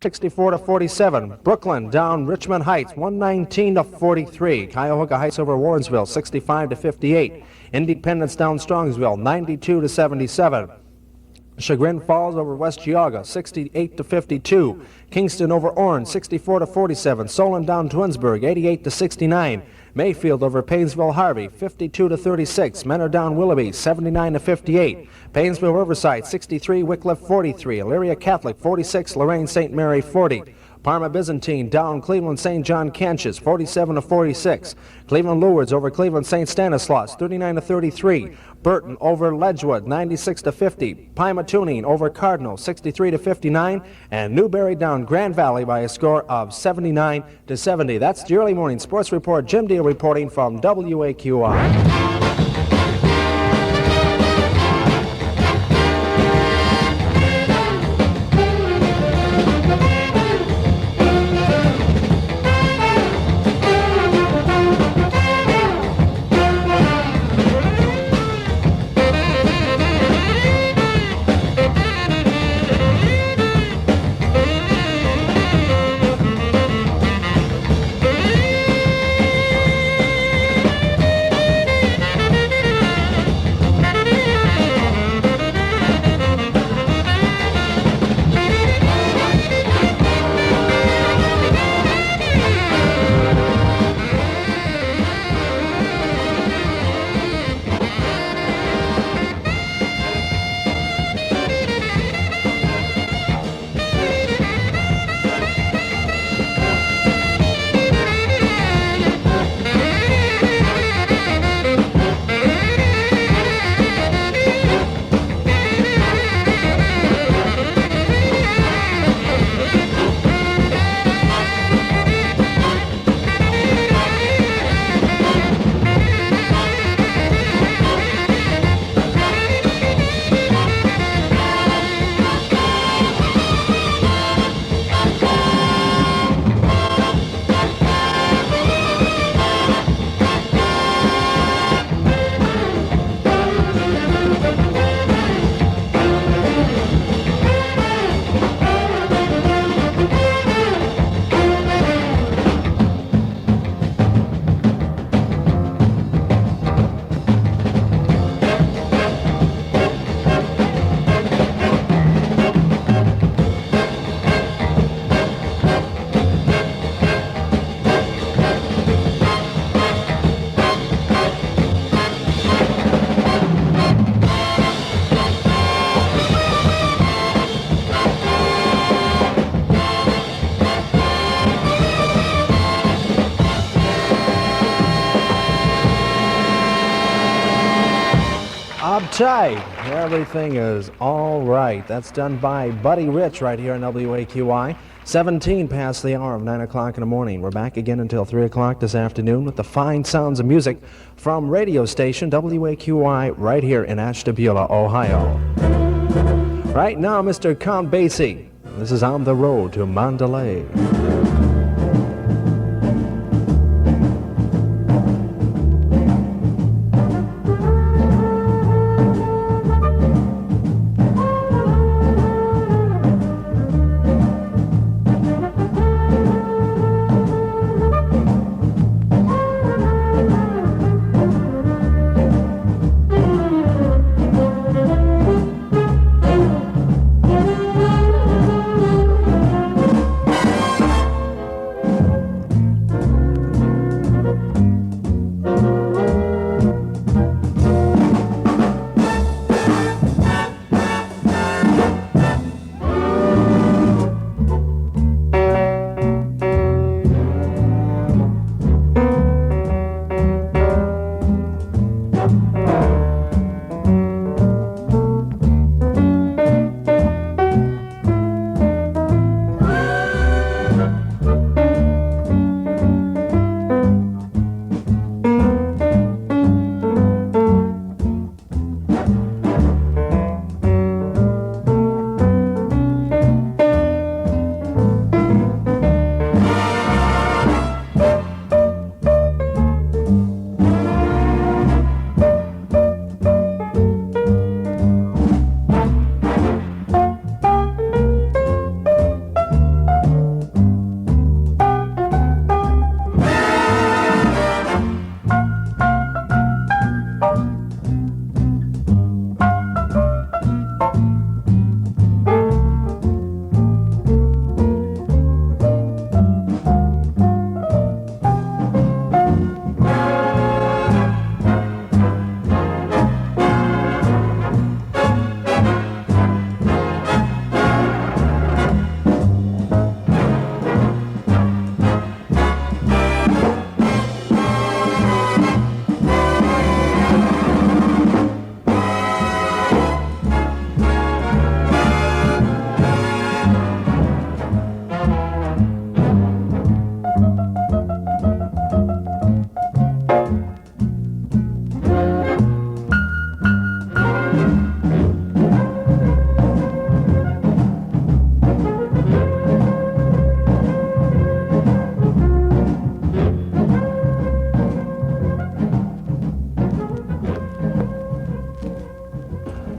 64-47. Brooklyn down Richmond Heights, 119-43. Cuyahoga Heights over Warrensville, 65-58. Independence down Strongsville, 92-77. Chagrin Falls over West Geauga, 68-52. Kingston over Orange, 64-47. Solon down Twinsburg, 88-69. Mayfield over Painesville Harvey, 52-36. Menor down Willoughby, 79-58. Painesville Riverside, 63. Wycliffe, 43. Elyria Catholic, 46. Lorraine St. Mary, 40. Parma Byzantine down Cleveland St. John Canches, 47-46. Cleveland Lourdes over Cleveland St. Stanislaus, 39-33. Burton over Ledgewood, 96-50. Pymatooning over Cardinal, 63-59. And Newberry down Grand Valley by a score of 79-70. That's the early morning sports report. Jim Deal reporting from WAQI. Uptight. Everything is all right. That's done by Buddy Rich right here on WAQI. 17 past the hour of 9 o'clock in the morning. We're back again until 3 o'clock this afternoon with the fine sounds of music from radio station WAQI right here in Ashtabula, Ohio. Right now, Mr. Count Basie. This is On the Road to Mandalay.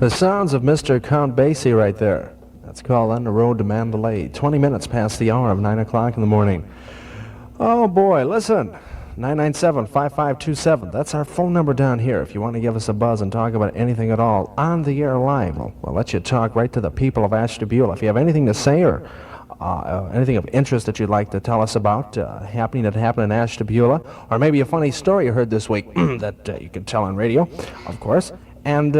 The sounds of Mr. Count Basie right there. That's called On the Road to Mandalay. 20 minutes past the hour of 9 o'clock in the morning. Oh boy, listen. 997-5527. That's our phone number down here. If you want to give us a buzz and talk about anything at all on the air live, we'll let you talk right to the people of Ashtabula. If you have anything to say or anything of interest that you'd like to tell us about that happened in Ashtabula, or maybe a funny story you heard this week that you can tell on radio, of course. And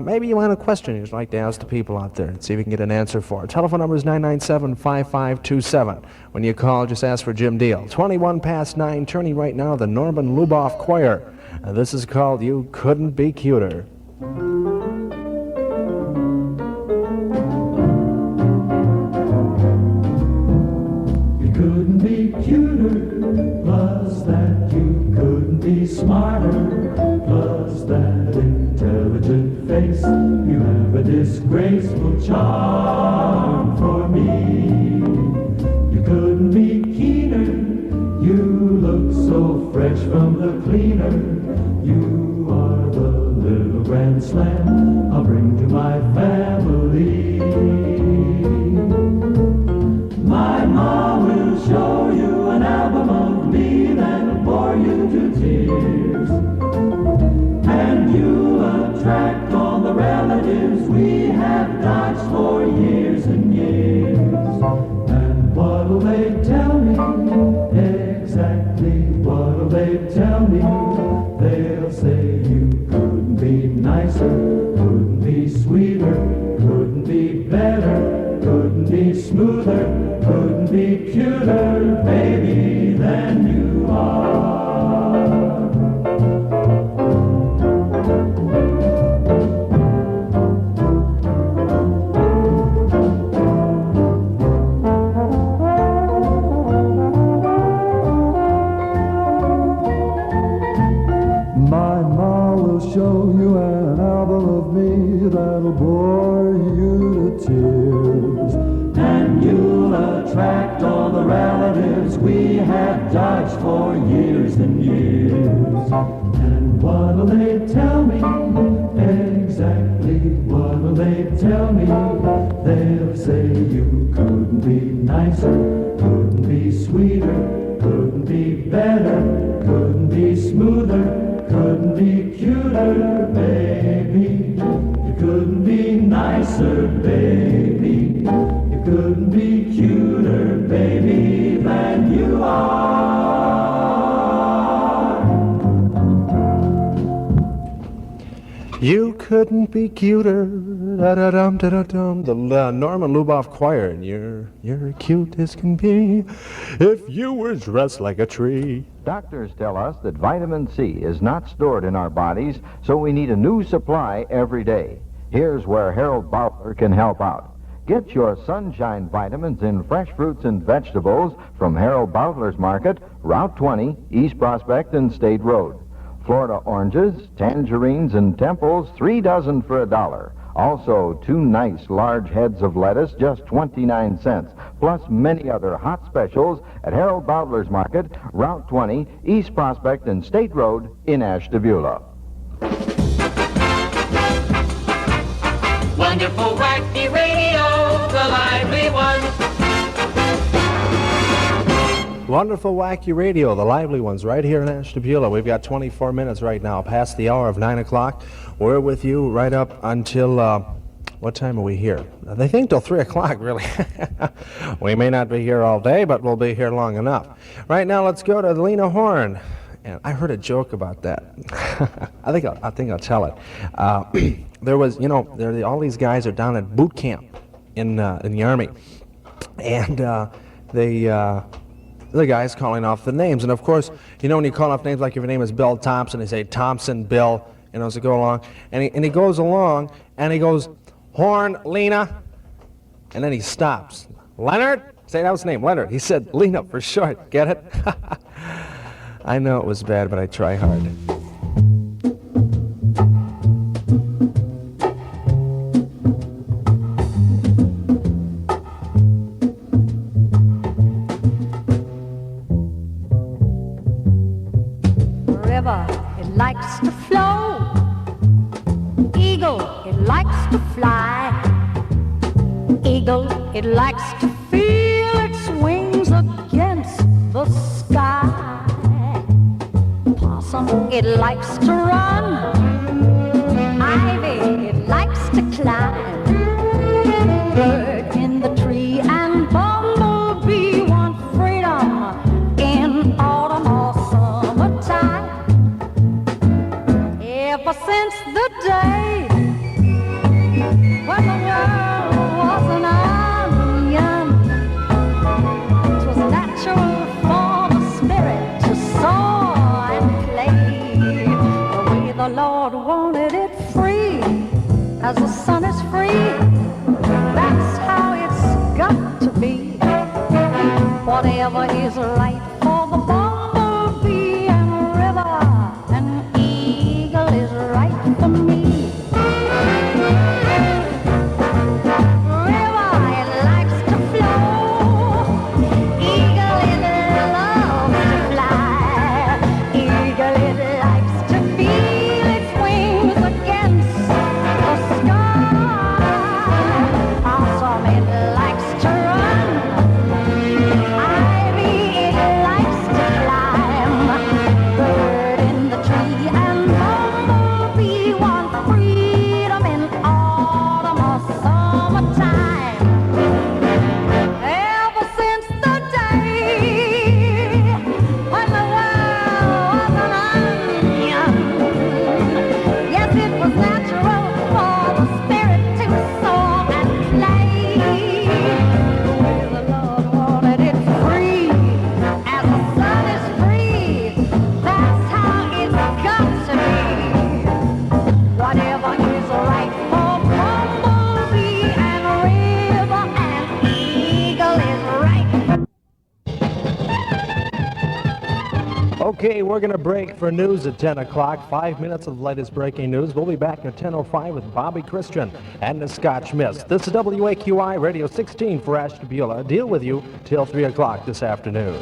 maybe you want a question you'd like to ask the people out there and see if you can get an answer for it. Telephone number is 997-5527. When you call, just ask for Jim Deal. 21 past 9, turning right now the Norman Luboff Choir. This is called You Couldn't Be Cuter. You couldn't be cuter, plus that you couldn't be smarter, plus that intelligent face. You have a disgraceful charm for me. You couldn't be keener. You look so fresh from the cleaner. You are the little grand slam I'll bring to my family. My mom will show you an album of me that'll bore you to tears. And you'll attract all the relatives we have dodged for years and years. And what'll they tell me? Exactly what'll they tell me? They'll say you couldn't be nicer, couldn't be sweeter, couldn't be better, couldn't be smoother, couldn't be cuter, baby, than you are. My ma will show you an album of me that'll bore you to tears. And you'll attract all the relatives we have dodged for years and years. And what'll they tell me? Exactly what'll they tell me? They'll say you couldn't be nicer, couldn't be sweeter, couldn't be better, couldn't be smoother, couldn't be cuter, baby. You couldn't be nicer, baby. You couldn't be cuter, baby, than you are. You couldn't be cuter, da-da-dum, da-da-dum. The Norman Luboff Choir, and you're cute as can be if you were dressed like a tree. Doctors tell us that vitamin C is not stored in our bodies, so we need a new supply every day. Here's where Harold Bowler can help out. Get your sunshine vitamins in fresh fruits and vegetables from Harold Bowler's Market, Route 20, East Prospect and State Road. Florida oranges, tangerines, and temples, 3 dozen for $1. Also, 2 nice large heads of lettuce, just 29 cents, plus many other hot specials at Harold Bowler's Market, Route 20, East Prospect and State Road in Ashtabula. Wonderful wacky radio, the lively one. Wonderful wacky radio, the lively ones, right here in Ashtabula. We've got 24 minutes right now, past the hour of 9 o'clock. We're with you right up until, what time are we here? They think till 3 o'clock, really. We may not be here all day, but we'll be here long enough. Right now, let's go to Lena Horne. And I heard a joke about that. I think I'll tell it. There was, all these guys are down at boot camp in the Army. And the guy's calling off the names. And of course, when you call off names, like if your name is Bill Thompson, they say Thompson, Bill, as they go along. And he goes along, and he goes, Horn, Lena. And then he stops. Leonard? Say that was his name, Leonard. He said Lena for short. Get it? I know it was bad, but I try hard. River, it likes to flow. Eagle, it likes to fly. Eagle, it likes to feel its wings against the sky. Possum, it likes to run. Ivy, it likes to climb. Bird in the tree and bumblebee want freedom in autumn or summertime. Ever since the day when the world was an onion, it was natural for the spirit to soar and play the way the Lord wanted it, free as the sun is free. That's how it's got to be. Whatever is right for the bumblebee and river and eagle is right for me. River, it likes to flow. Eagle, it loves to fly. Eagle, it likes to feel its wings against the sky. Possum, it likes to run. Ivy, it likes to climb. Bird in the tree and bumblebee want freedom in autumn or summertime. Ever since the day when the world was an onion, yes, it was natural for the spirit to soar and play the way the Lord wanted it, free as the sun is free. That's how it's got to be. Whatever is right for bumblebee and river and eagle is right. Okay, we're going to break for news at 10 o'clock. 5 minutes of the latest breaking news. We'll be back at 10:05 with Bobby Christian and the Scotch Mist. This is WAQI Radio 16 for Ashtabula. Deal with you till 3 o'clock this afternoon.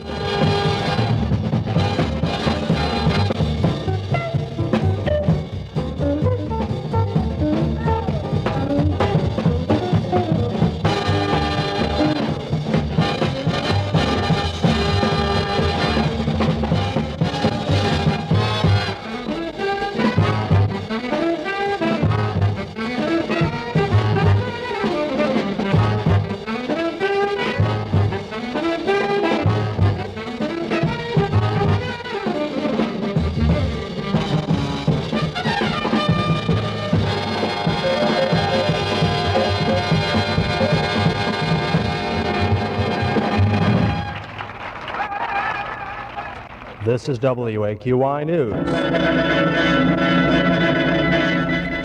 This is WAQI News.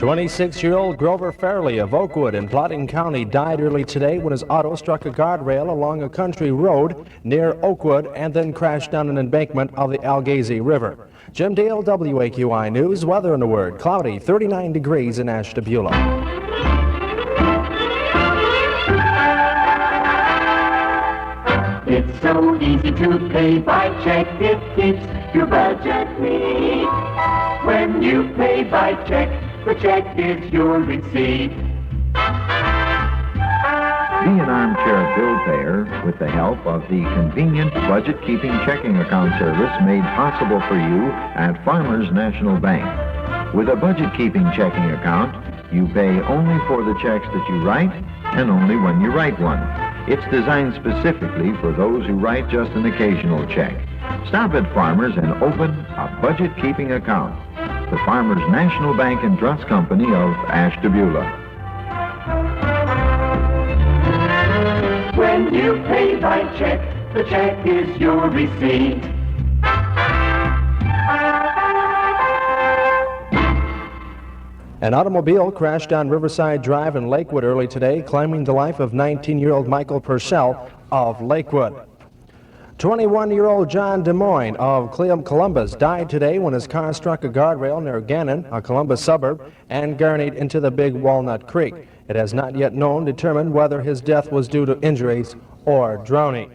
26-year-old Grover Fairley of Oakwood in Plodding County died early today when his auto struck a guardrail along a country road near Oakwood and then crashed down an embankment of the Algazy River. Jim Dale, WAQI News. Weather in a word. Cloudy, 39 degrees in Ashtabula. It's so easy to pay by check, it keeps your budget neat. When you pay by check, the check is your receipt. Be an armchair bill payer with the help of the convenient budget-keeping checking account service made possible for you at Farmers National Bank. With a budget-keeping checking account, you pay only for the checks that you write and only when you write one. It's designed specifically for those who write just an occasional check. Stop at Farmers and open a budget-keeping account. The Farmers National Bank and Trust Company of Ashtabula. When you pay by check, the check is your receipt. An automobile crashed on Riverside Drive in Lakewood early today, claiming the life of 19-year-old Michael Purcell of Lakewood. 21-year-old John Des Moines of Columbus died today when his car struck a guardrail near Gannon, a Columbus suburb, and gurneyed into the Big Walnut Creek. It has not yet determined whether his death was due to injuries or drowning.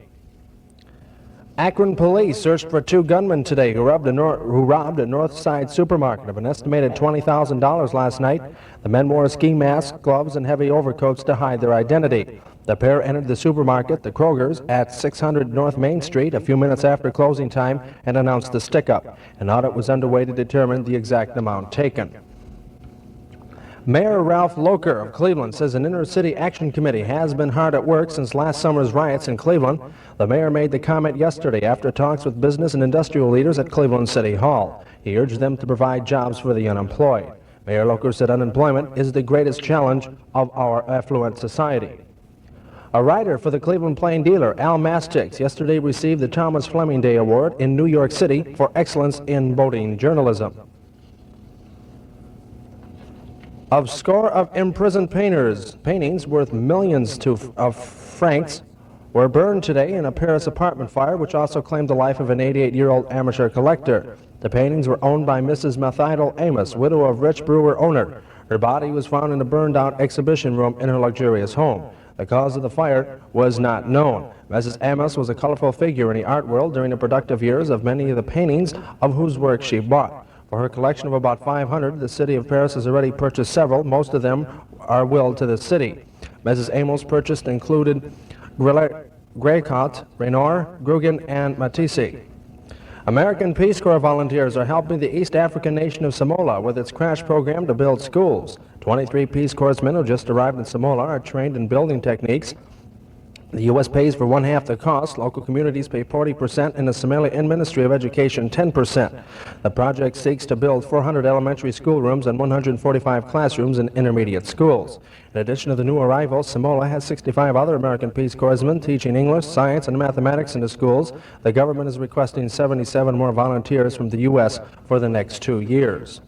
Akron police searched for two gunmen today who robbed a Northside supermarket of an estimated $20,000 last night. The men wore ski masks, gloves, and heavy overcoats to hide their identity. The pair entered the supermarket, the Kroger's, at 600 North Main Street a few minutes after closing time and announced the stick-up. An audit was underway to determine the exact amount taken. Mayor Ralph Locher of Cleveland says an inner-city action committee has been hard at work since last summer's riots in Cleveland. The mayor made the comment yesterday after talks with business and industrial leaders at Cleveland City Hall. He urged them to provide jobs for the unemployed. Mayor Locher said unemployment is the greatest challenge of our affluent society. A writer for the Cleveland Plain Dealer, Al Mastix, yesterday received the Thomas Fleming Day Award in New York City for excellence in boating journalism. A score of imprisoned paintings worth millions of francs were burned today in a Paris apartment fire, which also claimed the life of an 88-year-old amateur collector. The paintings were owned by Mrs. Mathilde Amos, widow of rich brewer owner. Her body was found in a burned-out exhibition room in her luxurious home. The cause of the fire was not known. Mrs. Amos was a colorful figure in the art world during the productive years of many of the paintings of whose work she bought. For her collection of about 500, the city of Paris has already purchased several. Most of them are willed to the city. Mrs. Amos purchased included Grécot, Renoir, Gauguin, and Matisse. American Peace Corps volunteers are helping the East African nation of Samoa with its crash program to build schools. 23 Peace Corpsmen who just arrived in Samoa are trained in building techniques. The U.S. pays for one-half the cost. Local communities pay 40%, and the Somalian Ministry of Education 10%. The project seeks to build 400 elementary schoolrooms and 145 classrooms in intermediate schools. In addition to the new arrivals, Samoa has 65 other American Peace Corpsmen teaching English, science, and mathematics in the schools. The government is requesting 77 more volunteers from the U.S. for the next 2 years.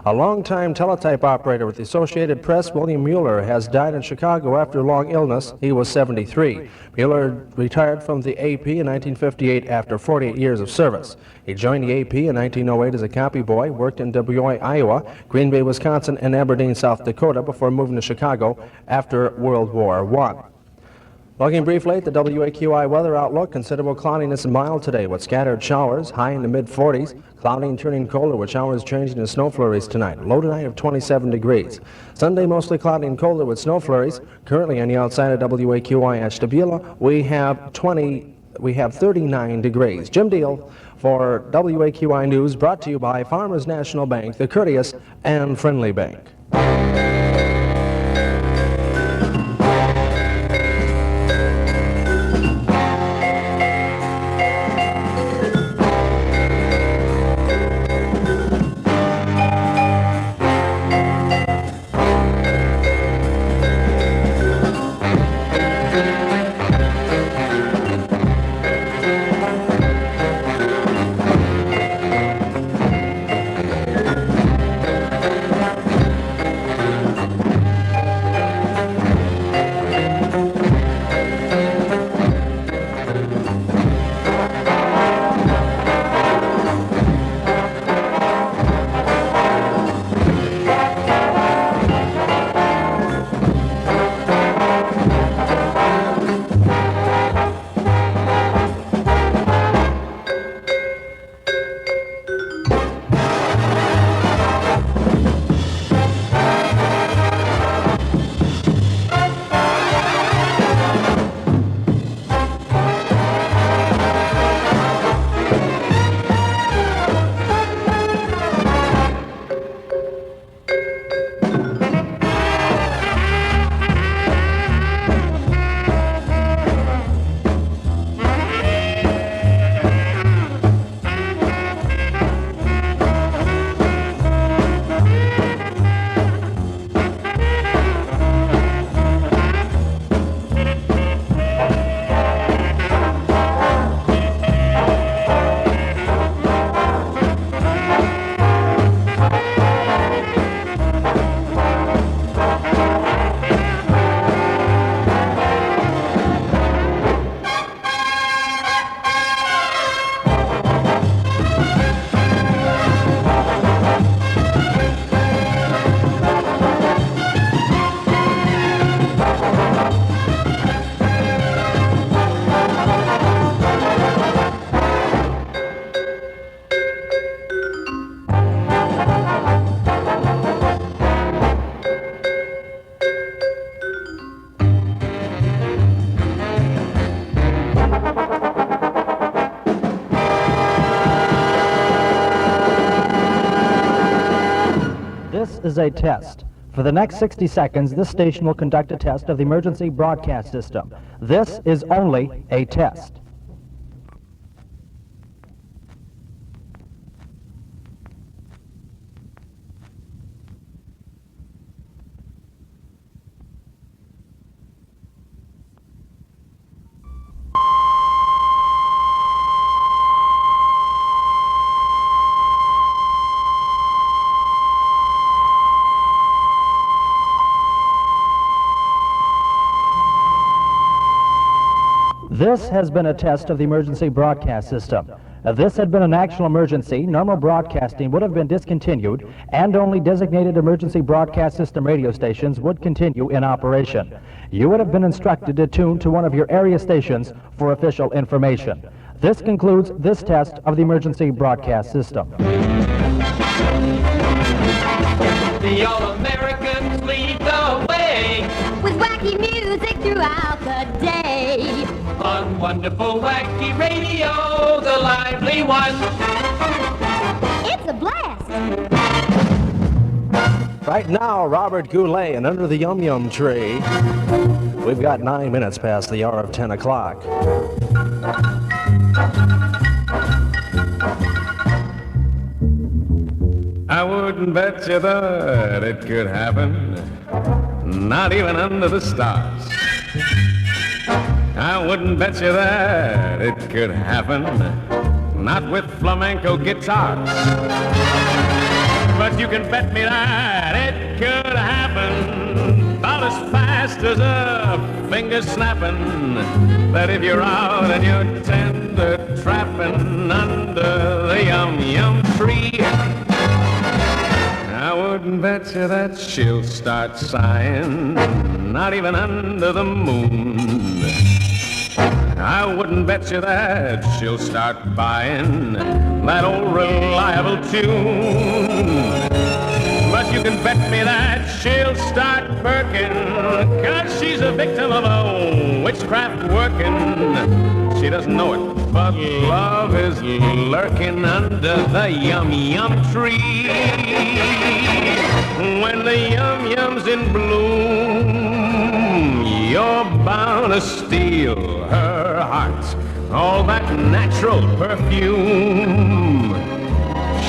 A longtime teletype operator with the Associated Press, William Mueller, has died in Chicago after a long illness. He was 73. Mueller retired from the AP in 1958 after 48 years of service. He joined the AP in 1908 as a copy boy, worked in Dubois, Iowa, Green Bay, Wisconsin, and Aberdeen, South Dakota before moving to Chicago after World War I. Looking briefly at the WAQI weather outlook, considerable cloudiness and mild today with scattered showers, high in the mid-40s, cloudy and turning colder with showers changing to snow flurries tonight, low tonight of 27 degrees. Sunday mostly cloudy and colder with snow flurries. Currently on the outside of WAQI Ashtabula, we have 39 degrees. Jim Deal for WAQI News, brought to you by Farmers National Bank, the courteous and friendly bank. is a test. For the next 60 seconds, this station will conduct a test of the emergency broadcast system. This is only a test. This has been a test of the emergency broadcast system. If this had been an actual emergency, normal broadcasting would have been discontinued, and only designated emergency broadcast system radio stations would continue in operation. You would have been instructed to tune to one of your area stations for official information. This concludes this test of the emergency broadcast system. The All-Americans lead the way With wacky music throughout the day. on wonderful wacky radio, the lively one. It's a blast. Right now, Robert Goulet and Under the Yum Yum Tree. We've got 9 minutes past the hour of 10 o'clock. I wouldn't bet you that it could happen, not even under the stars. I wouldn't bet you that it could happen, not with flamenco guitars. But you can bet me that it could happen about as fast as a finger snapping. That if you're out and you're tender trapping under the yum-yum tree, I wouldn't bet you that she'll start sighing, not even under the moon. I wouldn't bet you that she'll start buying that old reliable tune. But you can bet me that she'll start perking, 'cause she's a victim of a witchcraft working. She doesn't know it, but love is lurking under the yum-yum tree. When the yum-yum's in bloom, you're bound to steal her heart. All that natural perfume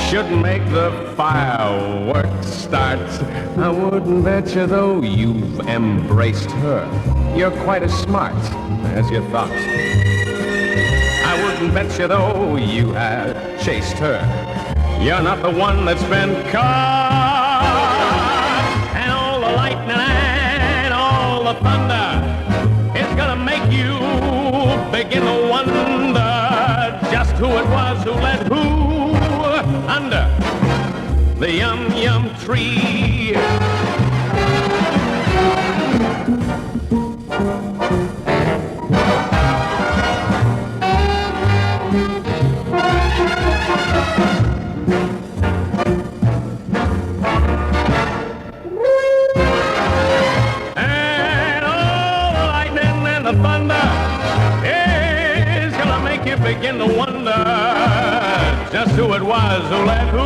should make the fireworks start. I wouldn't bet you, though, you've embraced her. You're quite as smart as you thought. I wouldn't bet you, though, you have chased her. You're not the one that's been caught. And all the lightning and all the thunder is gonna make you begin to wonder just who it was who let who under the yum-yum tree. Begin to wonder just who it was who let who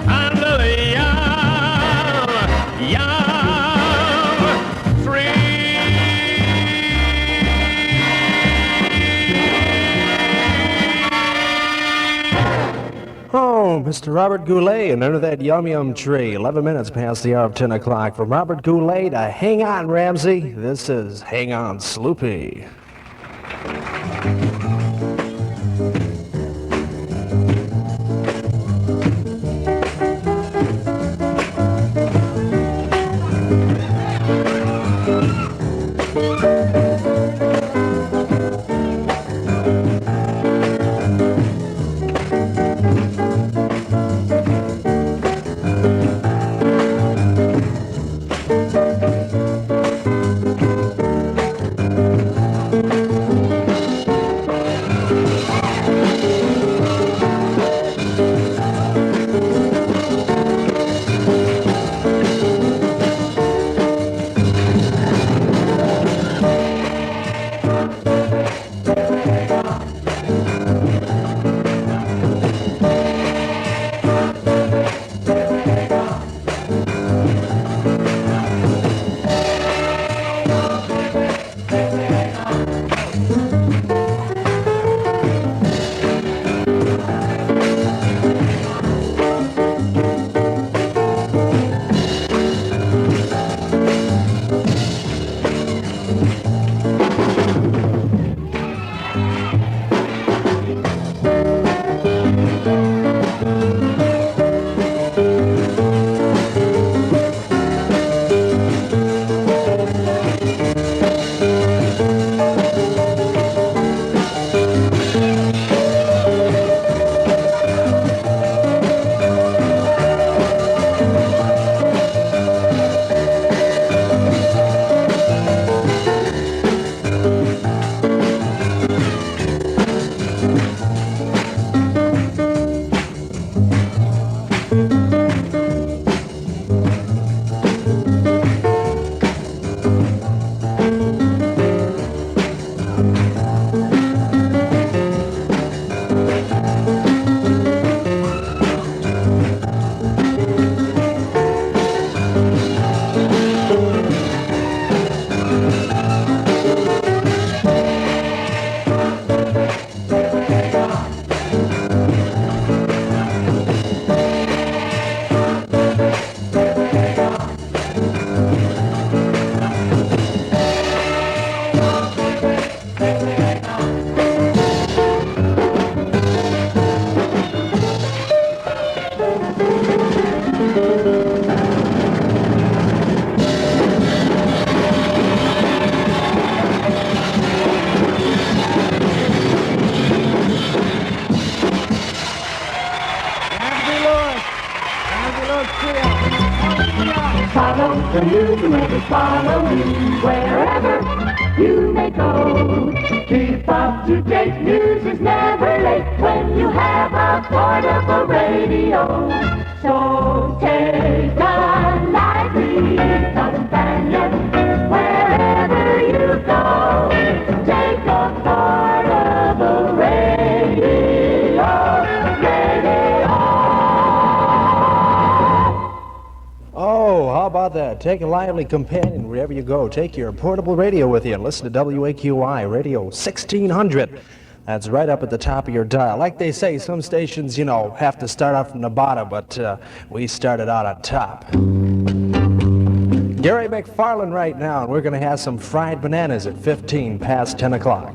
under the yum tree. Oh, Mr. Robert Goulet and Under That Yum Yum Tree. 11 minutes past the hour of 10 o'clock. From Robert Goulet to Hang On, Ramsey, this is Hang On, Sloopy. the news will follow me wherever you may go. Keep up to date, news is never late when you have a portable radio. So take a lively companion wherever you go. Take a portable radio. Oh, how about that? Take a lively companion wherever you go. Take your portable radio with you and listen to WAQI Radio 1600. That's right up at the top of your dial. Like they say, some stations, you know, have to start out from the bottom, but we started out on top. Gary McFarland right now, and we're going to have some fried bananas at 15 past 10 o'clock.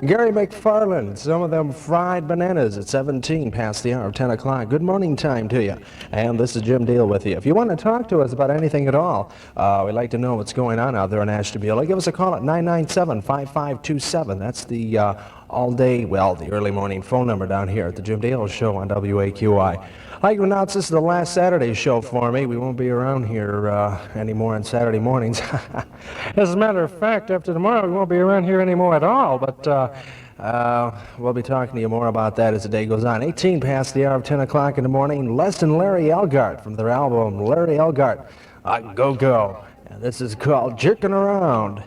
Gary McFarland, some of them fried bananas at 17 past the hour of 10 o'clock. Good morning time to you. And this is Jim Deal with you. If you want to talk to us about anything at all, we'd like to know what's going on out there in Ashtabula. Give us a call at 997-5527. That's the all-day, well, the early morning phone number down here at the Jim Dale Show on WAQI. I'd like to announce this is the last Saturday show for me. We won't be around here anymore on Saturday mornings. As a matter of fact, after tomorrow, we won't be around here anymore at all, but we'll be talking to you more about that as the day goes on. 18 past the hour of 10 o'clock in the morning, Les and Larry Elgart from their album, Larry Elgart, Go Go. And this is called Jerking Around.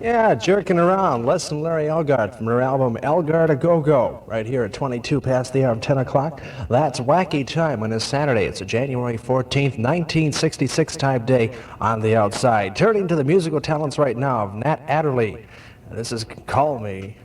Yeah, jerking around. Les and Larry Elgart from their album Elgart A Go-Go, right here at 22 past the hour of 10 o'clock. That's WAQI time on this Saturday. It's a January 14th, 1966 type day on the outside. Turning to the musical talents right now of Nat Adderley. This is Call Me.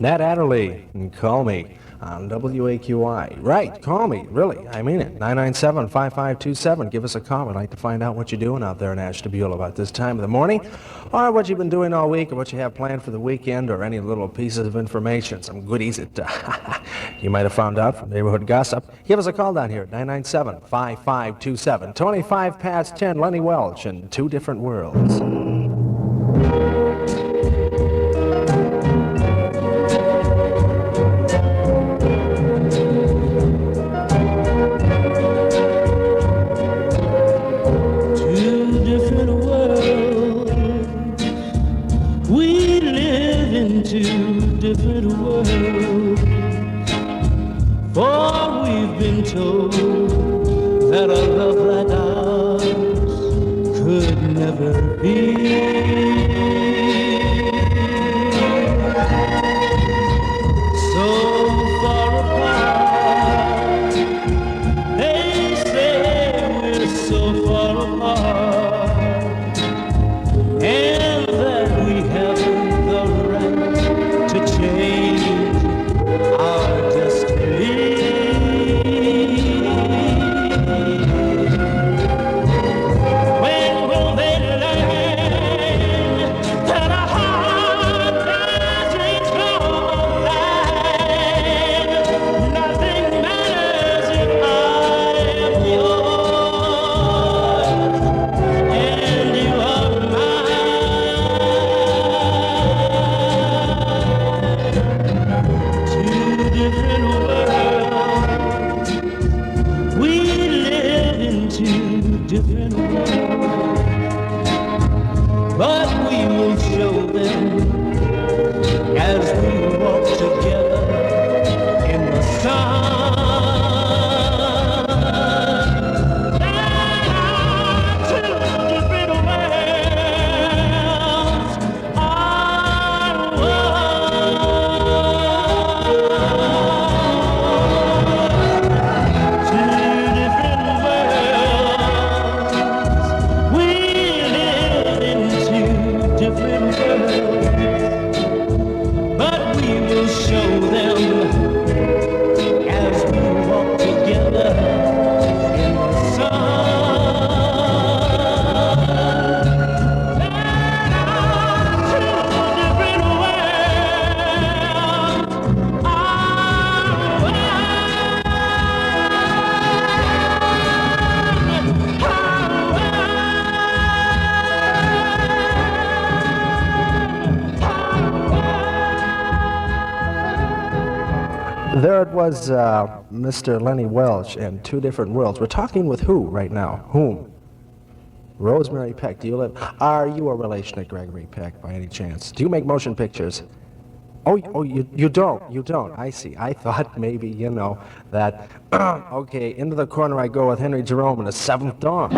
Nat Adderley, and Call Me on WAQI. Right, call me, really, I mean it. 997-5527. Give us a call. I'd like to find out what you're doing out there in Ashtabula about this time of the morning, or what you've been doing all week, or what you have planned for the weekend, or any little pieces of information, some goodies that you might have found out from neighborhood gossip. Give us a call down here at 997-5527. 25 past 10, Lenny Welch in Two Different Worlds. Two different worlds. different worlds. For we've been told that a love like ours could never be. So far apart, they say we're so far apart, and that we haven't the right to change our destiny. When will they learn that a heart does reach no line? Nothing matters if I am yours and you are mine. Two different worlds. We live in two different worlds, but we will show them as we walk together in the sun. There are two different worlds, are one. Two different worlds. We live in two different worlds, but we will show them as we walk together in the sun. There are two different worlds, are There it was, Mr. Lenny Welch and Two Different Worlds. We're talking with who right now? Whom? Rosemary Peck. Do you live? Are you a relation of Gregory Peck by any chance? Do you make motion pictures? Oh, you don't. You don't. I see. I thought maybe, you know, that, okay, into the corner I go with Henry Jerome and the Seventh Dawn.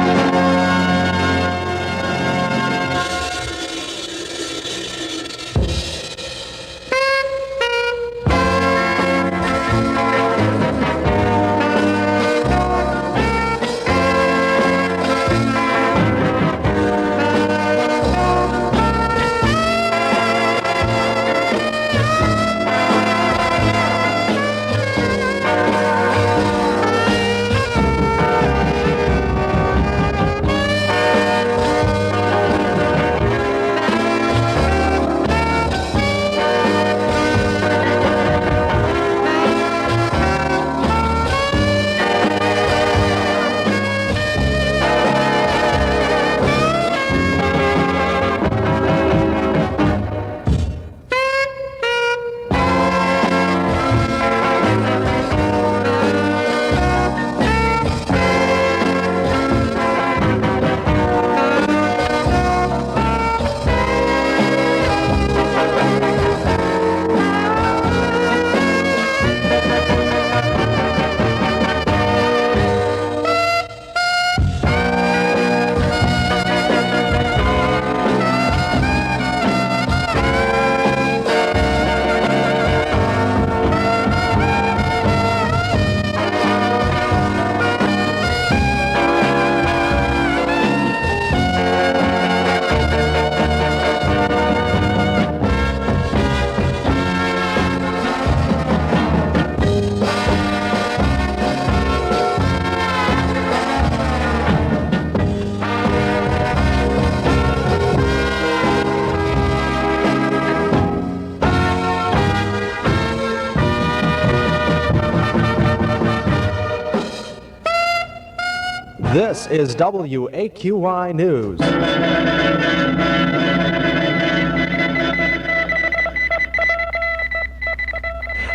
This is WAQI News.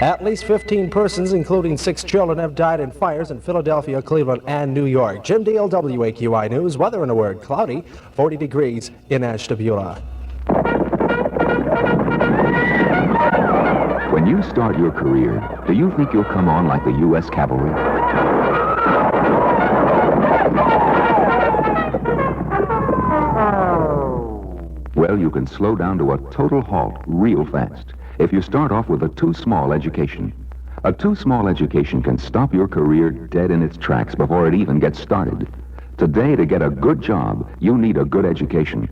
At least 15 persons, including 6 children, have died in fires in Philadelphia, Cleveland, and New York. Jim Deal, WAQI News. Weather in a word, cloudy, 40 degrees in Ashtabula. When you start your career, do you think you'll come on like the U.S. Cavalry? Well, you can slow down to a total halt real fast if you start off with a too small education. A too small education can stop your career dead in its tracks before it even gets started. Today, to get a good job, you need a good education.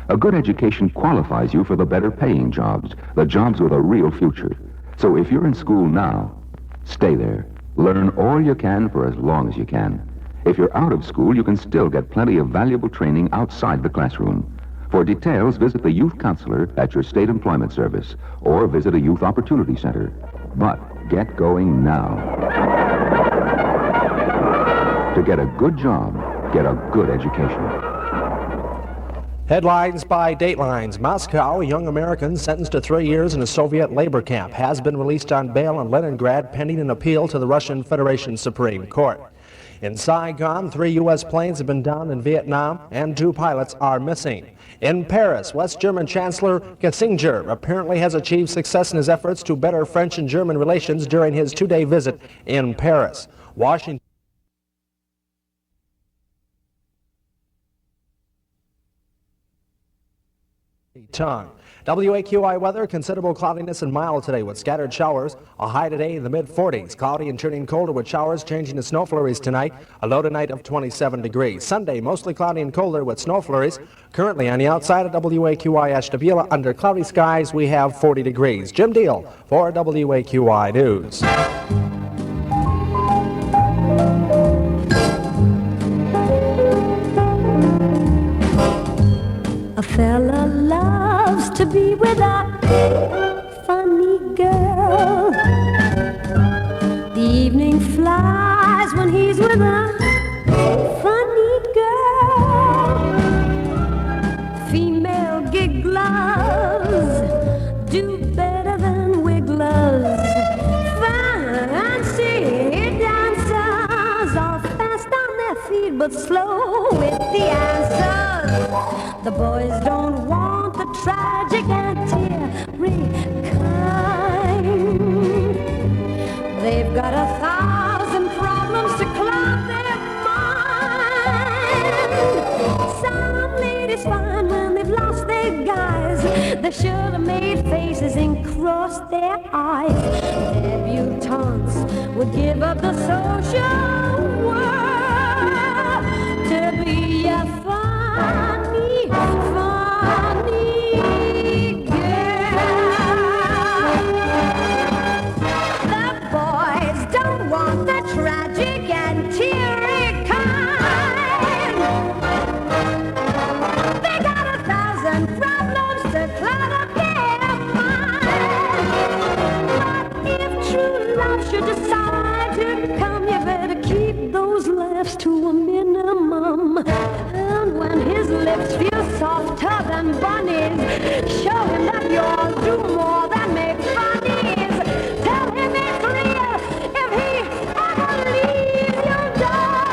A good education qualifies you for the better paying jobs, the jobs with a real future. So if you're in school now, stay there. Learn all you can for as long as you can. If you're out of school, you can still get plenty of valuable training outside the classroom. For details, visit the youth counselor at your state employment service or visit a youth opportunity center. But get going now. To get a good job, get a good education. Headlines by Datelines. Moscow, a young American sentenced to 3 years in a Soviet labor camp, has been released on bail in Leningrad pending an appeal to the Russian Federation Supreme Court. In Saigon, 3 U.S. planes have been downed in Vietnam and 2 pilots are missing. In Paris, West German Chancellor Kissinger apparently has achieved success in his efforts to better French and German relations during his 2-day visit in Paris. Washington tongue. WAQI weather, considerable cloudiness and mild today with scattered showers. A high today in the mid-40s. Cloudy and turning colder with showers changing to snow flurries tonight. A low tonight of 27 degrees. Sunday, mostly cloudy and colder with snow flurries. Currently on the outside of WAQI Ashtabula, under cloudy skies, we have 40 degrees. Jim Deal for WAQI News. A fella loves to be with a funny girl. The evening flies when he's with a funny girl. Female gigglers do better than wigglers. Fancy dancers are fast on their feet but slow with the answers. The boys don't want the tragic and teary kind. They've got 1,000 problems to cloud their mind. Some ladies find when they've lost their guys, they should have made faces and crossed their eyes. Debutantes would give up the social world to be a funny girl. The boys don't want the tragic and teary kind. They got 1,000 problems to cloud up their mind. But if true love should decide to come, you better keep those laughs to a minimum. And when his lips feel softer than bunnies, show him that you'll do more than make funnies. Tell him it's clear if he ever leaves your door.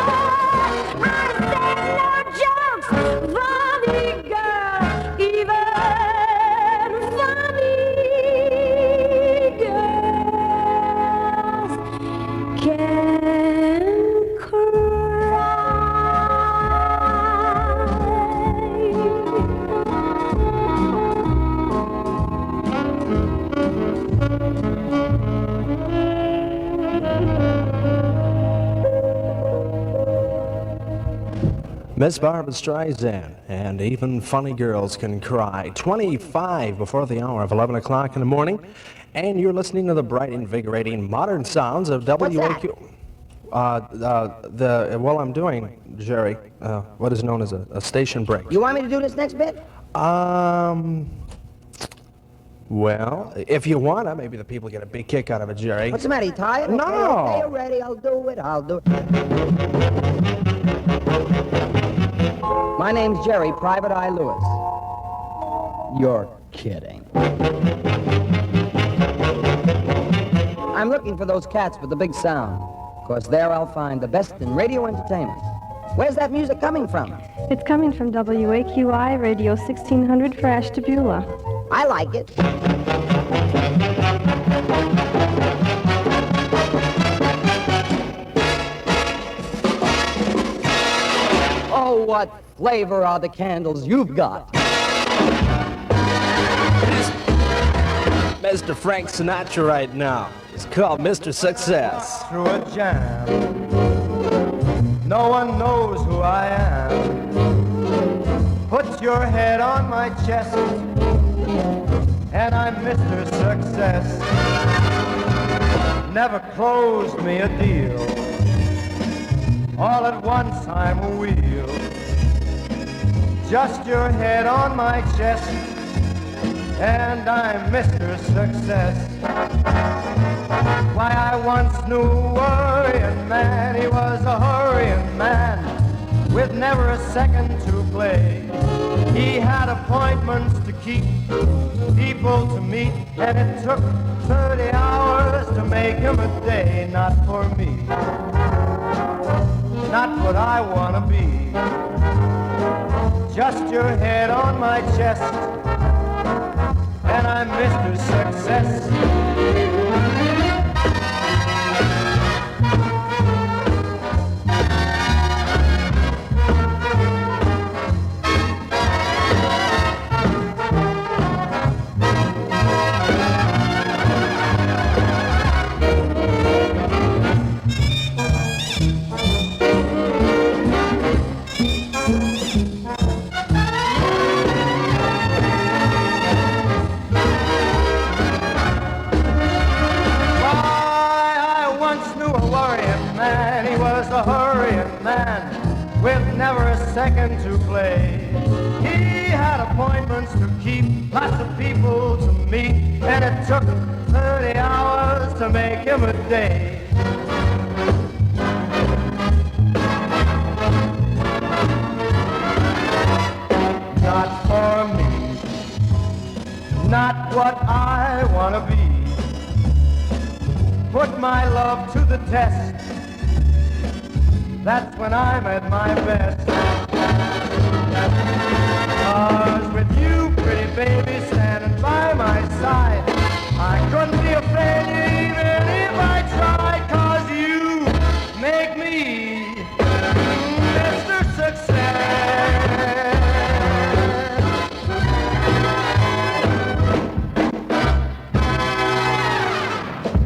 I say no jokes, funny girl, even funny girls can cry. Miss Barbara Streisand, and even funny girls can cry. 25 before the hour of 11 o'clock in the morning, and you're listening to the bright, invigorating, modern sounds of WAQ. Well, I'm doing, Jerry, what is known as a station break. You want me to do this next bit? Well, if you want to, maybe the people get a big kick out of it, Jerry. What's the matter, you tired? No. Okay, you're ready, I'll do it. My name's Jerry, Private Eye Lewis. You're kidding. I'm looking for those cats with the big sound. Of course, there I'll find the best in radio entertainment. Where's that music coming from? It's coming from WAQI Radio 1600 for Ashtabula. I like it. what flavor are the candles you've got. Mr. Frank Sinatra right now. It's called Mr. Success. Through a jam, no one knows who I am. Put your head on my chest, and I'm Mr. Success. Never closed me a deal. All at once I'm a wheel. Just your head on my chest, and I'm Mr. Success. Why, I once knew a worrying man. He was a hurrying man with never a second to play. He had appointments to keep, people to meet, and it took 30 hours to make him a day. Not for me, not what I want to be. Just your head on my chest, and I'm Mr. Success. Second to play. He had appointments to keep, lots of people to meet, and it took 30 hours to make him a day. Not for me, not what I want to be. Put my love to the test, that's when I'm at my best. 'Cause with you, pretty baby, standing by my side, I couldn't be a failure even if I tried. 'Cause you make me Mr. Success.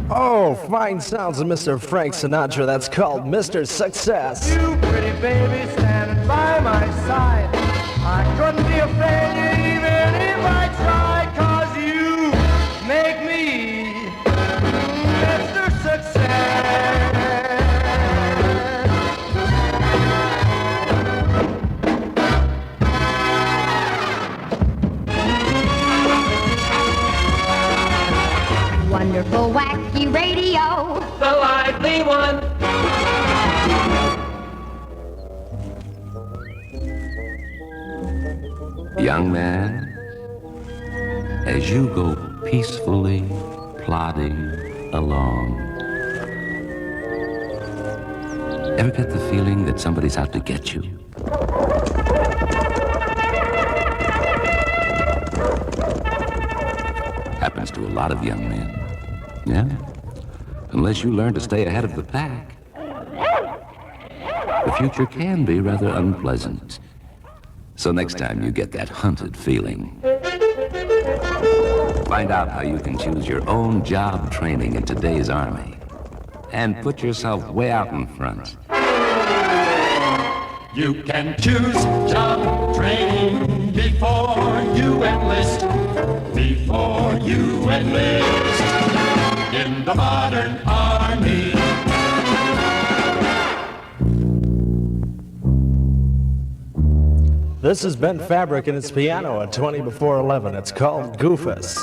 Oh, fine sounds of Mr. Frank Sinatra. That's called Mr. Success. You, pretty baby, standing by my side, I couldn't be a failure even if I tried. 'Cause you make me Mr. Success. Wonderful, wacky radio. The lively one. Young man, as you go peacefully plodding along, ever get the feeling that somebody's out to get you? Happens to a lot of young men. Yeah? Unless you learn to stay ahead of the pack, the future can be rather unpleasant. So next time you get that hunted feeling, find out how you can choose your own job training in today's Army and put yourself way out in front. You can choose job training before you enlist. Before you enlist in the modern Army. This has been Fabric and its piano at 20 before 11. It's called Goofus.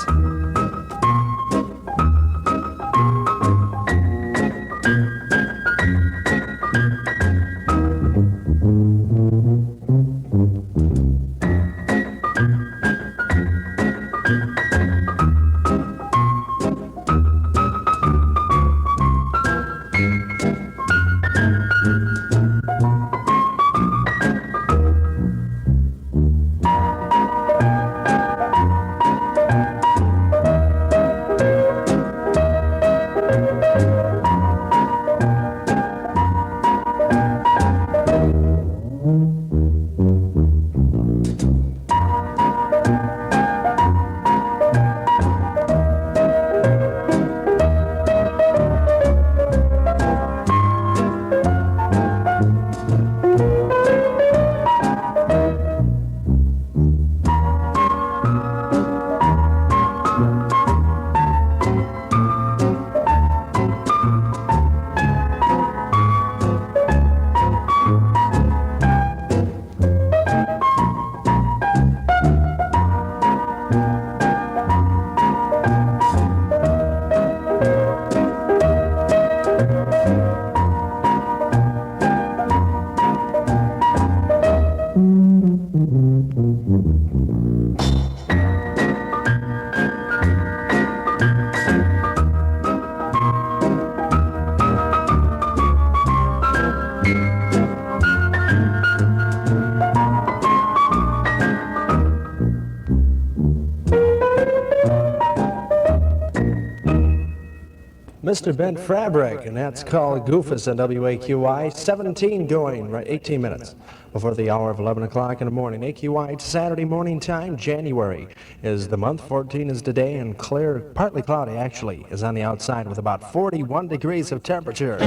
Mr. Ben Frabrick, and that's called Goofus on WAQI. 17 going, right, 18 minutes before the hour of 11 o'clock in the morning. AQI, it's Saturday morning time. January is the month, 14 is today, and clear, partly cloudy actually, is on the outside with about 41 degrees of temperature.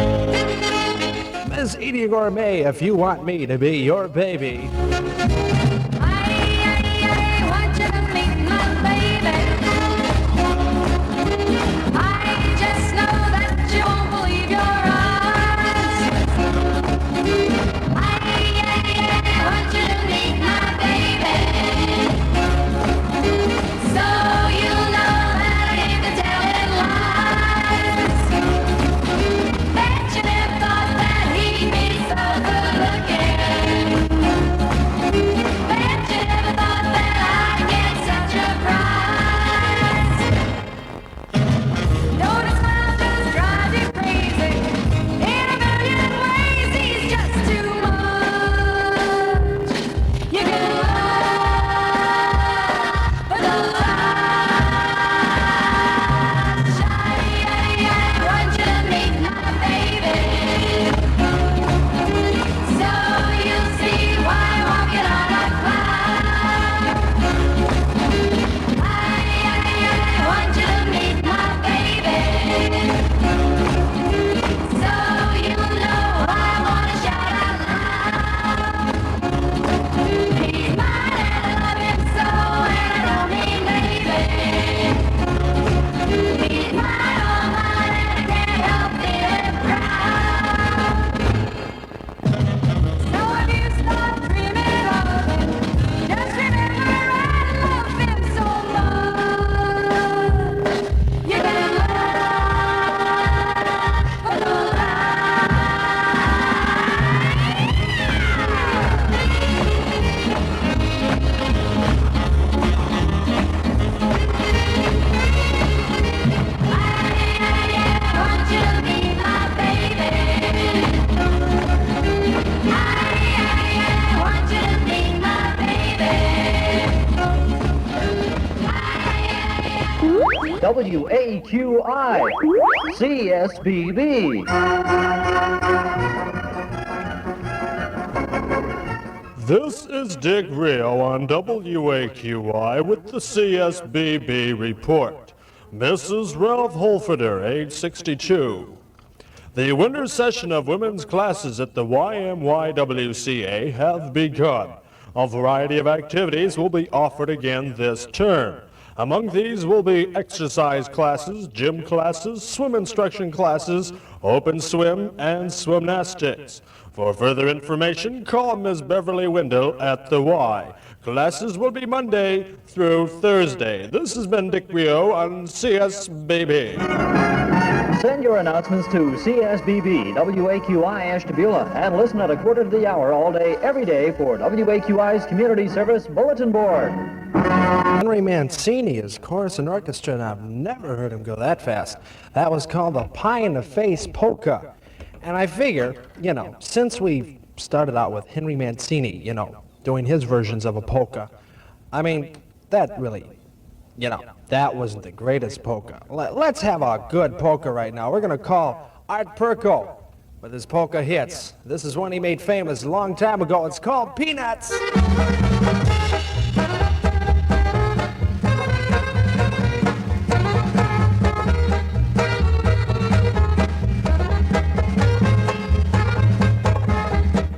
Miss Edie Gourmet, if you want me to be your baby. WAQI, CSBB. This is Dick Rio on WAQI with the CSBB report. Mrs. Ralph Holfeder, age 62. The winter session of women's classes at the YMYWCA have begun. A variety of activities will be offered again this term. Among these will be exercise classes, gym classes, swim instruction classes, open swim, and swimnastics. For further information, call Ms. Beverly Wendell at the Y. Classes will be Monday through Thursday. This has been Dick Rio on CSBB. Send your announcements to CSBB, WAQI Ashtabula, and listen at a quarter to the hour all day, every day for WAQI's Community Service Bulletin Board. Henry Mancini is chorus and orchestra, and I've never heard him go that fast. That was called the Pie-in-the-Face Polka. And I figure, you know, since we started out with Henry Mancini, you know, doing his versions of a polka, I mean, that really, you know, that wasn't the greatest polka. Let's have a good polka right now. We're going to call Art Perko with his polka hits. This is one he made famous a long time ago. It's called Peanuts.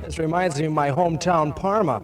This reminds me of my hometown, Parma.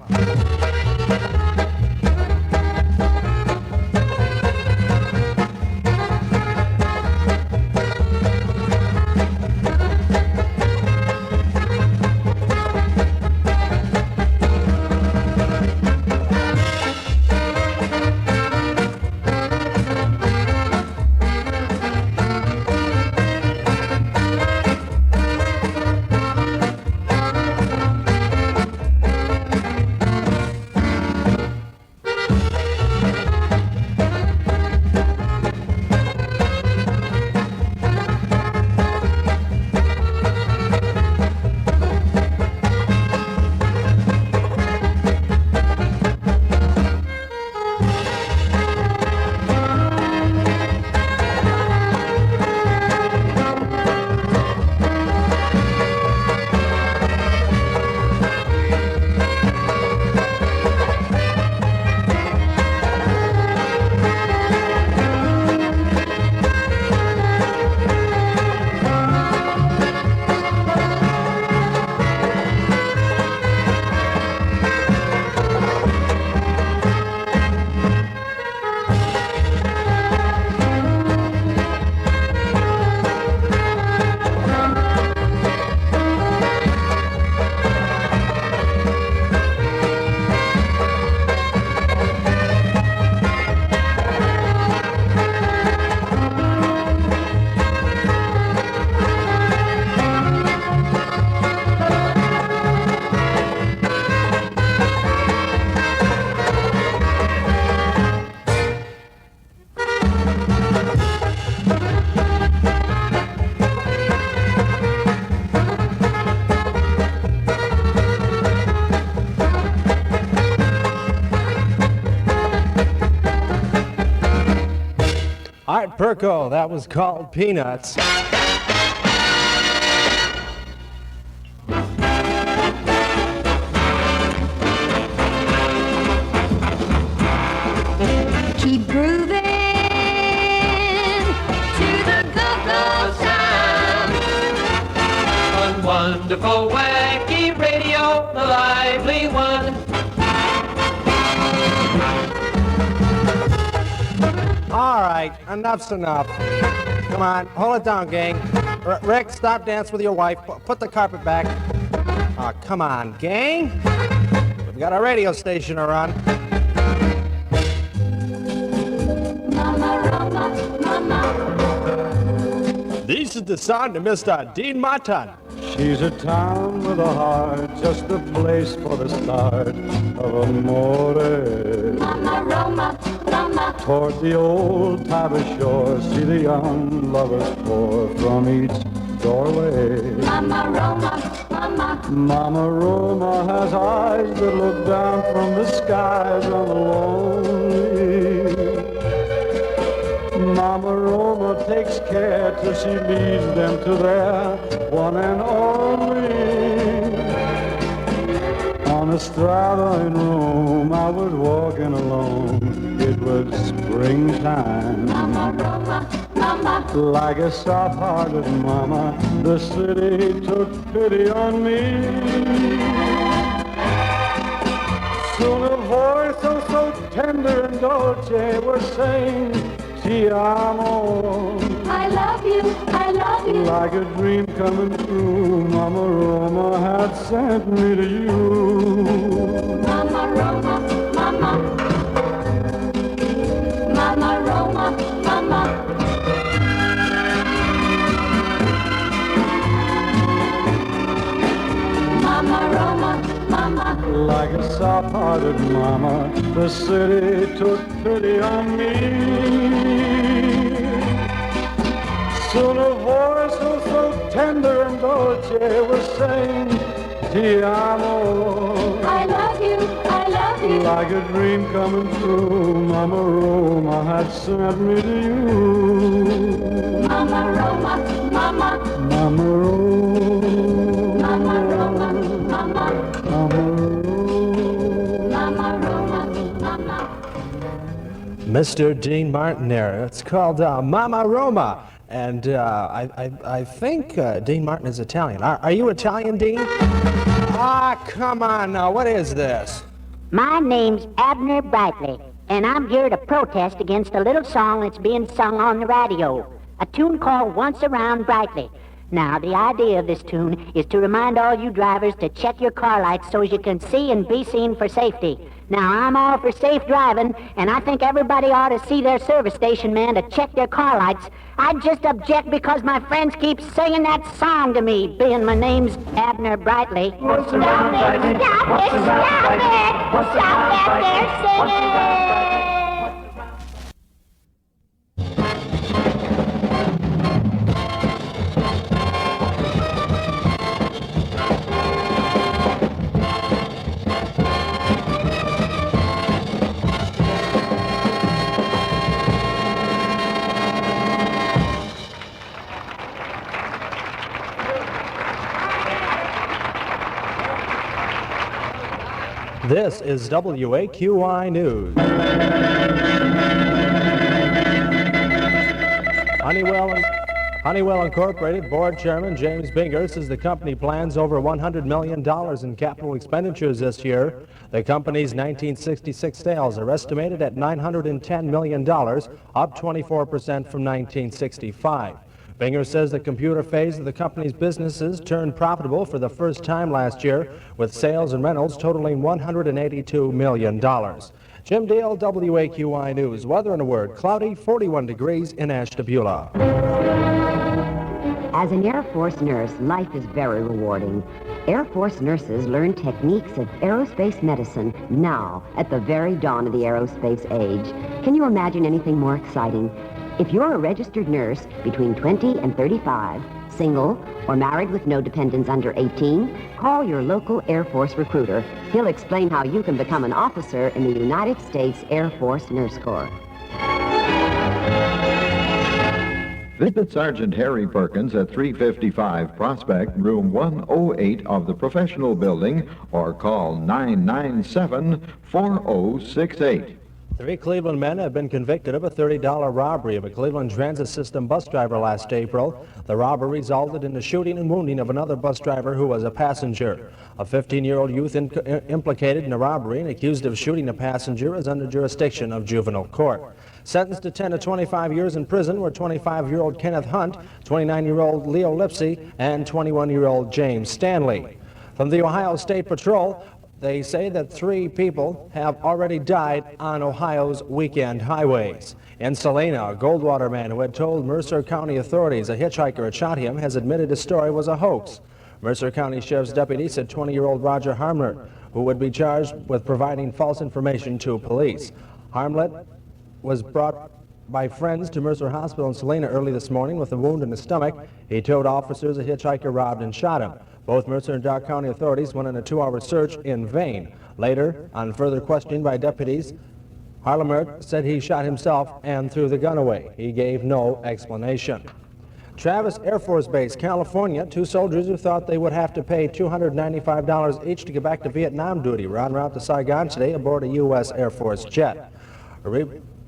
Art Perko, that was called Peanuts. Keep grooving to the go-go sound. On wonderful, wacky radio, the lively one. All right, enough's enough. Come on, hold it down, gang. Rick, stop dancing with your wife. Put the carpet back. Oh, come on, gang. We've got a radio station to run. This is the sound of Mr. Dean Martin. She's a town with a heart, just a place for the start of amore. Mama Roma, mama. Toward the old Tiber shore, see the young lovers pour from each doorway. Mama Roma, mama. Mama Roma has eyes that look down from the skies on the lonely. Mama Roma takes care till she leads them to their one and only. On a strata in Rome, I was walking alone. It was springtime. Mama Roma, mama. Like a soft-hearted mama, the city took pity on me. Soon a voice so tender and dolce was saying, Ti amo. I love you, I love you. Like a dream coming true, Mama Roma had sent me to you. Mama Roma, mama. Mama Roma, mama. Mama Roma, mama. Like a soft-hearted mama, the city took pity on me. Soon a voice so tender and dolce was saying, Ti amo. I love you, I love you. Like a dream coming true, Mama Roma had sent me to you. Mama Roma, mama. Mama Roma. Mama Roma, mama. Mama Roma. Mama Roma, mama. Mr. Dean Martin there. It's called Mama Roma. And I think Dean Martin is Italian. Are you Italian, Dean? Ah, come on now. What is this? My name's Abner Brightly, and I'm here to protest against a little song that's being sung on the radio. A tune called Once Around Brightly. Now, the idea of this tune is to remind all you drivers to check your car lights so as you can see and be seen for safety. Now, I'm all for safe driving, and I think everybody ought to see their service station man to check their car lights. I just object because my friends keep singing that song to me, being my name's Abner Brightly. Stop it! Stop it! Stop it! Stop that there singing! This is WAQI News. Honeywell Incorporated Board Chairman James Binger says the company plans over $100 million in capital expenditures this year. The company's 1966 sales are estimated at $910 million, up 24% from 1965. Binger says the computer phase of the company's businesses turned profitable for the first time last year, with sales and rentals totaling $182 million. Jim Dale, WAQI News. Weather in a word, cloudy, 41 degrees in Ashtabula. As an Air Force nurse, life is very rewarding. Air Force nurses learn techniques of aerospace medicine now, at the very dawn of the aerospace age. Can you imagine anything more exciting? If you're a registered nurse between 20 and 35, single, or married with no dependents under 18, call your local Air Force recruiter. He'll explain how you can become an officer in the United States Air Force Nurse Corps. Visit Sergeant Harry Perkins at 355 Prospect, room 108 of the Professional Building, or call 997-4068. 3 Cleveland men have been convicted of a $30 robbery of a Cleveland Transit System bus driver last April. The robbery resulted in the shooting and wounding of another bus driver who was a passenger. A 15-year-old youth implicated in the robbery and accused of shooting a passenger is under jurisdiction of juvenile court. Sentenced to 10 to 25 years in prison were 25-year-old Kenneth Hunt, 29-year-old Leo Lipsy, and 21-year-old James Stanley. From the Ohio State Patrol, they say that 3 people have already died on Ohio's weekend highways. In Salina, a Goldwater man who had told Mercer County authorities a hitchhiker had shot him has admitted his story was a hoax. Mercer County Sheriff's deputy said 20-year-old Roger Harmlet, who would be charged with providing false information to police. Harmlet was brought by friends to Mercer Hospital in Salina early this morning with a wound in the stomach. He told officers a hitchhiker robbed and shot him. Both Mercer and Dark County authorities went on a 2-hour search in vain. Later, on further questioning by deputies, Harmlet said he shot himself and threw the gun away. He gave no explanation. Travis Air Force Base, California, 2 soldiers who thought they would have to pay $295 each to get back to Vietnam duty were en route to Saigon today aboard a U.S. Air Force jet.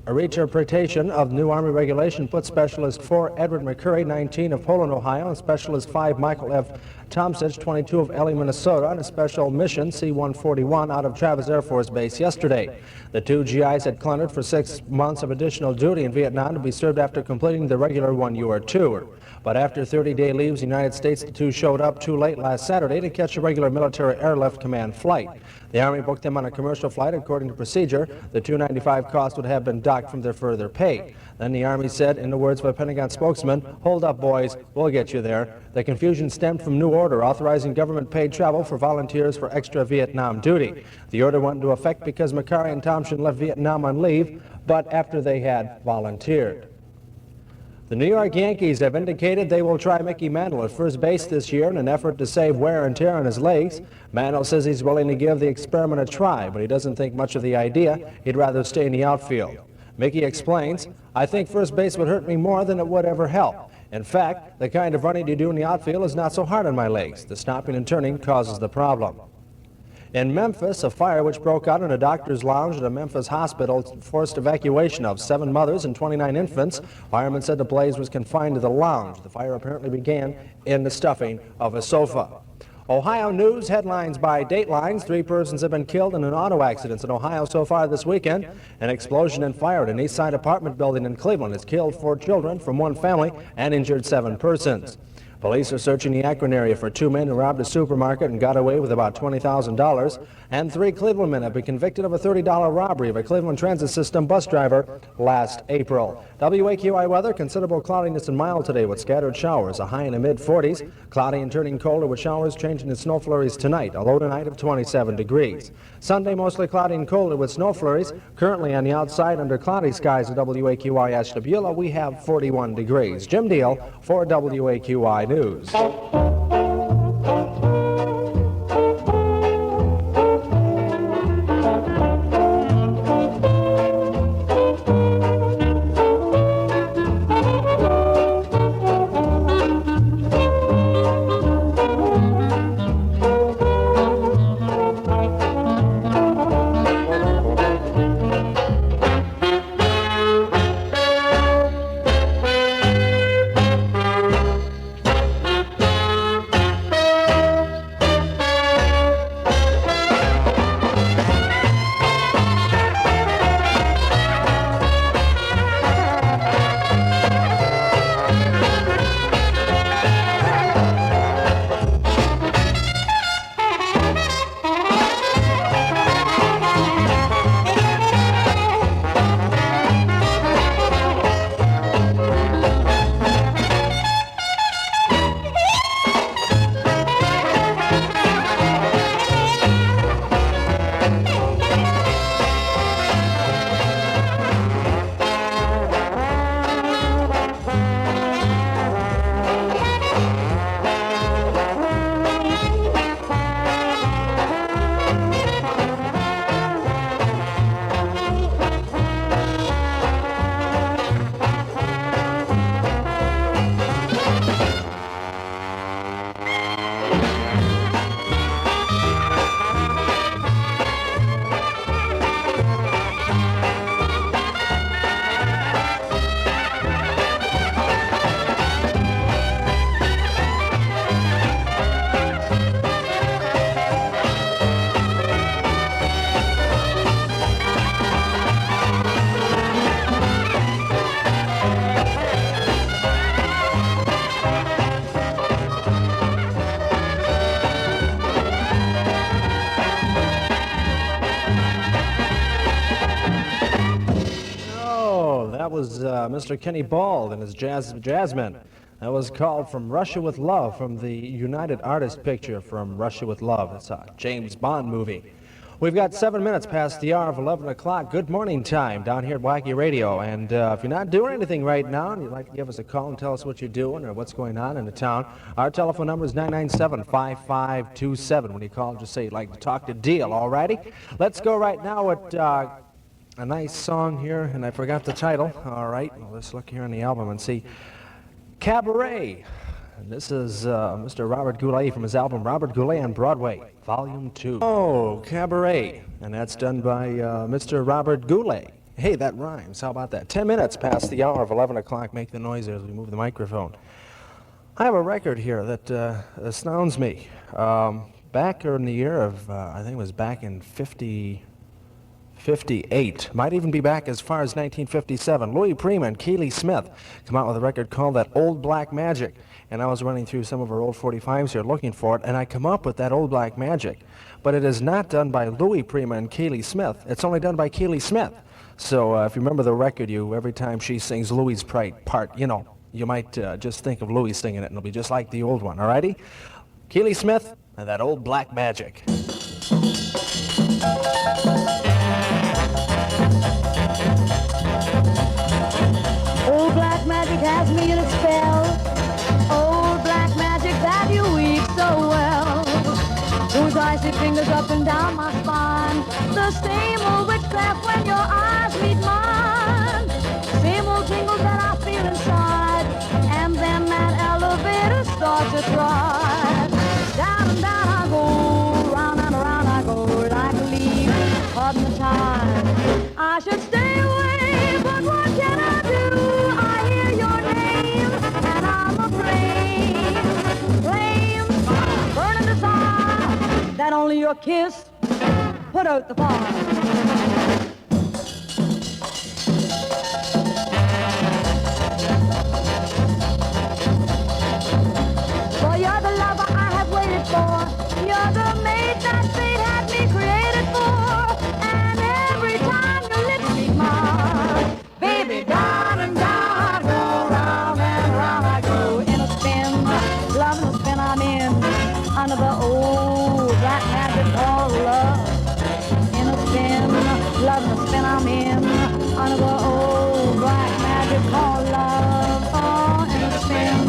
A reinterpretation of new Army regulation put Specialist 4 Edward McCurry, 19 of Poland, Ohio, and Specialist 5 Michael F. Tomsich, 22 of Ely, Minnesota, on a special mission C-141 out of Travis Air Force Base yesterday. The 2 GIs had cleared for 6 months of additional duty in Vietnam to be served after completing the regular 1-year tour. But after 30-day leaves in the United States, the 2 showed up too late last Saturday to catch a regular military airlift command flight. The Army booked them on a commercial flight according to procedure. The $295 cost would have been docked from their further pay. Then the Army said, in the words of a Pentagon spokesman, "Hold up, boys, we'll get you there." The confusion stemmed from new order authorizing government-paid travel for volunteers for extra Vietnam duty. The order went into effect because McCurry and Thompson left Vietnam on leave, but after they had volunteered. The New York Yankees have indicated they will try Mickey Mantle at first base this year in an effort to save wear and tear on his legs. Mantle says he's willing to give the experiment a try, but he doesn't think much of the idea. He'd rather stay in the outfield. Mickey explains, "I think first base would hurt me more than it would ever help. In fact, the kind of running you do in the outfield is not so hard on my legs. The stopping and turning causes the problem." In Memphis, a fire which broke out in a doctor's lounge at a Memphis hospital forced evacuation of 7 mothers and 29 infants. Firemen said the blaze was confined to the lounge. The fire apparently began in the stuffing of a sofa. Ohio news headlines by Datelines. 3 persons have been killed in an auto accident in Ohio so far this weekend. An explosion and fire at an East Side apartment building in Cleveland has killed 4 children from 1 family and injured 7 persons. Police are searching the Akron area for 2 men who robbed a supermarket and got away with about $20,000. And 3 Cleveland men have been convicted of a $30 robbery of a Cleveland Transit System bus driver last April. WAQI weather, considerable cloudiness and mild today with scattered showers, a high in the mid-40s. Cloudy and turning colder with showers changing to snow flurries tonight, a low tonight of 27 degrees. Sunday, mostly cloudy and colder with snow flurries. Currently on the outside under cloudy skies at WAQI Ashtabula, we have 41 degrees. Jim Deal for WAQI News. That was Mr. Kenny Bald and his Jasmine. That was called From Russia with Love, from the United Artists picture From Russia with Love. It's a James Bond movie. We've got 7 minutes past the hour of 11 o'clock. Good morning time down here at WAQI Radio. And if you're not doing anything right now and you'd like to give us a call and tell us what you're doing or what's going on in the town, our telephone number is 997-5527. When you call, just say you'd like to talk to Deal, all righty? Let's go right now at a nice song here, and I forgot the title. All right, well, let's look here on the album and see. Cabaret. And this is Mr. Robert Goulet from his album Robert Goulet on Broadway, Volume 2. Oh, Cabaret. And that's done by Mr. Robert Goulet. Hey, that rhymes. How about that? 10 minutes past the hour of 11 o'clock. Make the noise as we move the microphone. I have a record here that astounds me. Back in the year of, I think it was back in 58, might even be back as far as 1957. Louis Prima and Keely Smith come out with a record called that Old Black Magic. And I was running through some of our old 45s here looking for it, and I come up with that Old Black Magic. But it is not done by Louis Prima and Keely Smith. It's only done by Keely Smith. So if you remember the record, every time she sings Louis' part, you know, you might just think of Louis singing it, and it'll be just like the old one, all righty? Keely Smith and that Old Black Magic. Old black magic has me in a spell. Old black magic that you weave so well. Those icy fingers up and down my spine. The same old witchcraft when your eyes meet mine. Same old tingles that I feel inside. And then that elevator starts to thrive. Down and down I go, round and around I go, like a leaf, pardon the time. I should stay away, but what can I do? I hear your name, and I'm aflame. Flame, burning desire, that only your kiss put out the fire. For you're the lover I have waited for. You're the mate that fate had me created for. And every time your lips meet mine, baby, down and down I go, round and round I go, in a spin, loving the spin I'm in, under the old black magic called love. In a spin, loving the spin I'm in, under the old black magic called love. Oh, in a spin,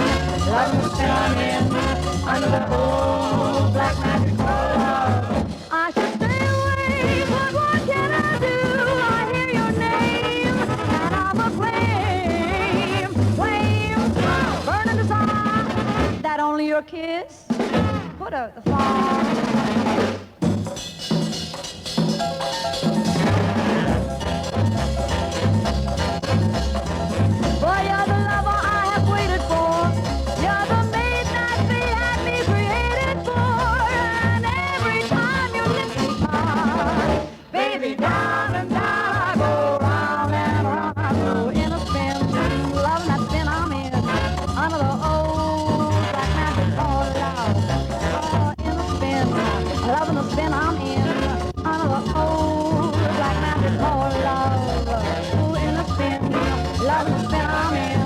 loving the spin I'm in, under the old black magic called love. I should stay away, but what can I do? I hear your name, and I'm aflame. Flame, burning desire, that only your kiss put out the fire. Boy, you're the lover I have waited for. You're the mate that fate had me created for. And every time you lift me high, baby, down and down I go, round and round I go, in a spin, loving that spin I'm in, under the old black magic called love. Oh, in a spin, loving the spin I'm in, under the old black magic called love. Oh, in a spin, loving the spin I'm in,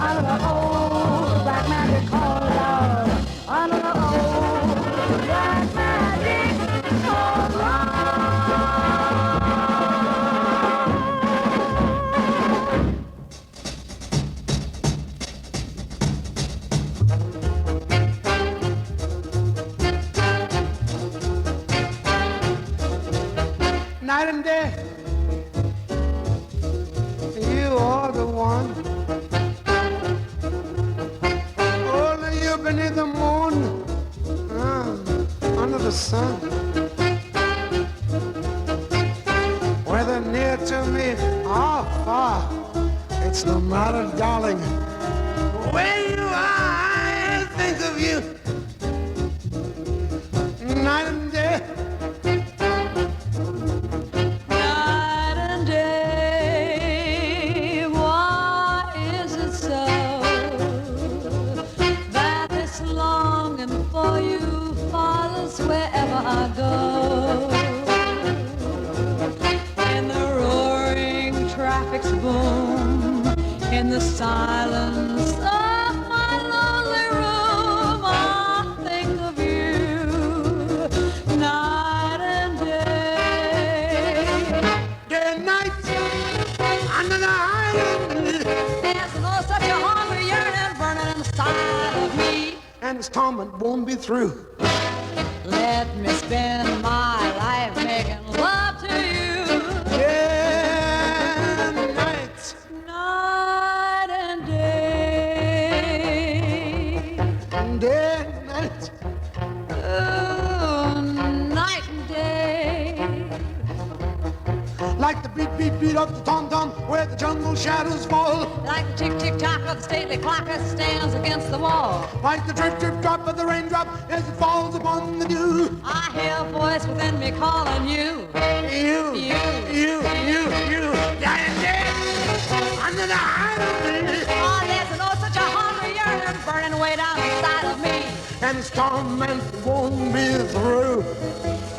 under the old black magic called love. Under the old black magic called love. Night and day, you are the one. Only you beneath the moon, under the sun. Whether near to me or far, it's no matter, darling. Where you are, I think of you. Night and day. Night and day, why is it so that this longing for you follows wherever I go? In the roaring traffic's boom, In the silence of my lonely room, I think of you night and day. Day and night, under the island. There's no such a hungry yearning burning inside of me. And its torment won't be through. Let me spend my life making love to you. Day and night. Night and day. Day and night. Oh, night and day. Like the beat of the tom-tom where the jungle shadows fall. Like the tick-tick-tock of the stately clock as it stands against the wall. Like the drip-drip-drop of the raindrop as it falls upon the dew. I hear a voice within me calling you. You. Day and day. Under the island. Oh, there's no such a hungry yearning burning way down inside of me. And its torment won't be through.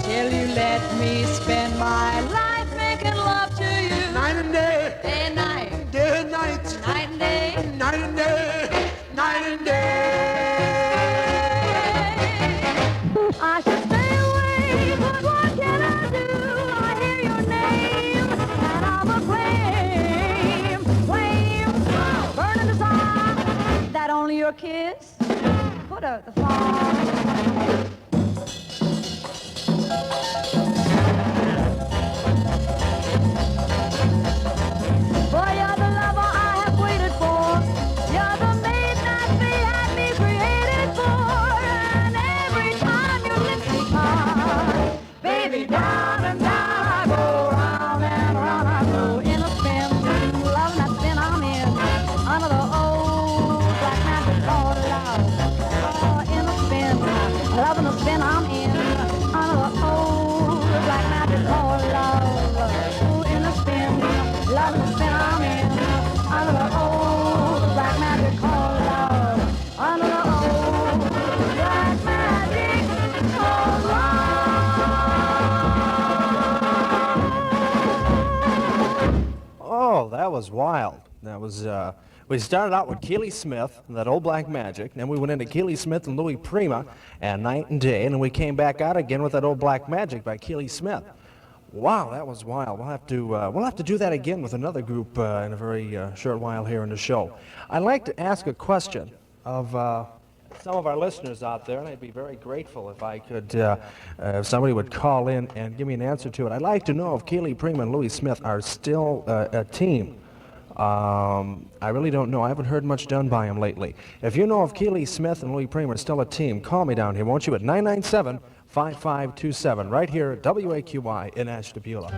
Till you let me spend my life making love to you. Night and day. Day and night. Day and night. Night and day. Night and day. Night and day. I should stay away, but what can I do? I hear your name, and I'm a flame, burning desire that only your kiss put out the fire. Boy, you're the lover I have waited for. You're the maid that fate had me created for. And every time your lips me part, baby, down and down I go, round and round I go, in a spin, loving that spin I'm in, under the old black magic called love. Oh, in a spin, loving the spin I'm in, under the old black magic called love. Oh, in a spin, loving the spin I'm in, under the old black magic called love. Under the old black magic called love. Oh, that was wild. That was, we started out with Keely Smith, and that old black magic, then we went into Keely Smith and Louis Prima, and Night and Day, and then we came back out again with that old black magic by Keely Smith. Wow, that was wild. We'll have to do that again with another group in a very short while here in the show. I'd like to ask a question of some of our listeners out there, and I'd be very grateful if I could, if somebody would call in and give me an answer to it. I'd like to know if Keely Prima and Louis Smith are still a team. I really don't know. I haven't heard much done by them lately. If you know if Keely Smith and Louis Prima are still a team, call me down here, won't you, at 997-5527, right here at WAQI in Ashtabula.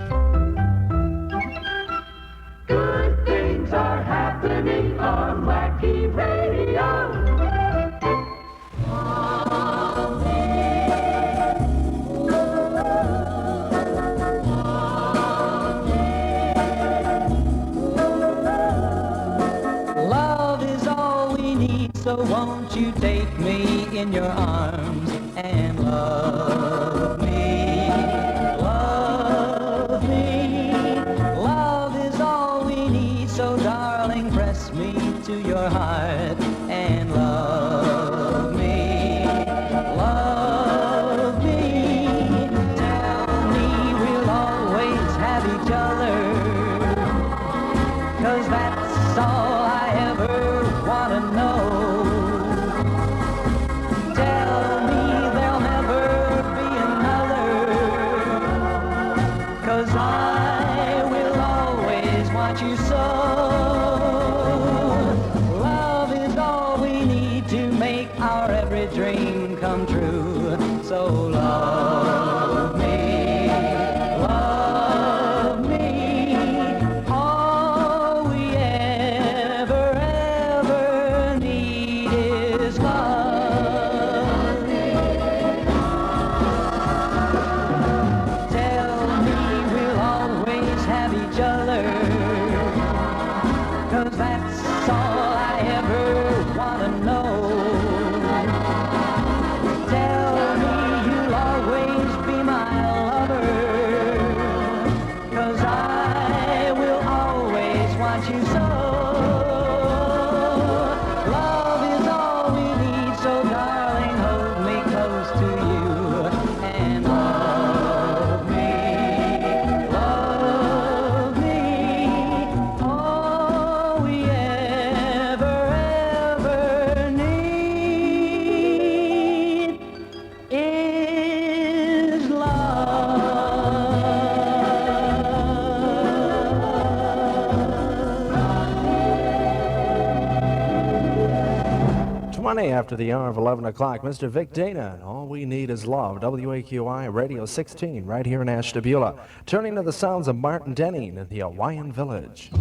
Good things are happening on WAQI Radio. Love is all we need, so won't you take me in your arms and love me, love me. Love is all we need, so darling, press me to your heart and love me, love me. Tell me we'll always have each other, 'cause that's all I ever want to know. Tell me there'll never be another, 'cause I will always want you so. Love is all we need to make our every dream come true. So love me, love me. All we ever need is love. Tell me we'll always have each other, 'cause that's all I ever want to know. Tell me you'll always be my lover, 'cause I will always want you so. 20 after the hour of 11 o'clock. Mr. Vic Dana, and All We Need Is Love. WAQI Radio 16, right here in Ashtabula. Turning to the sounds of Martin Denning in the Hawaiian Village.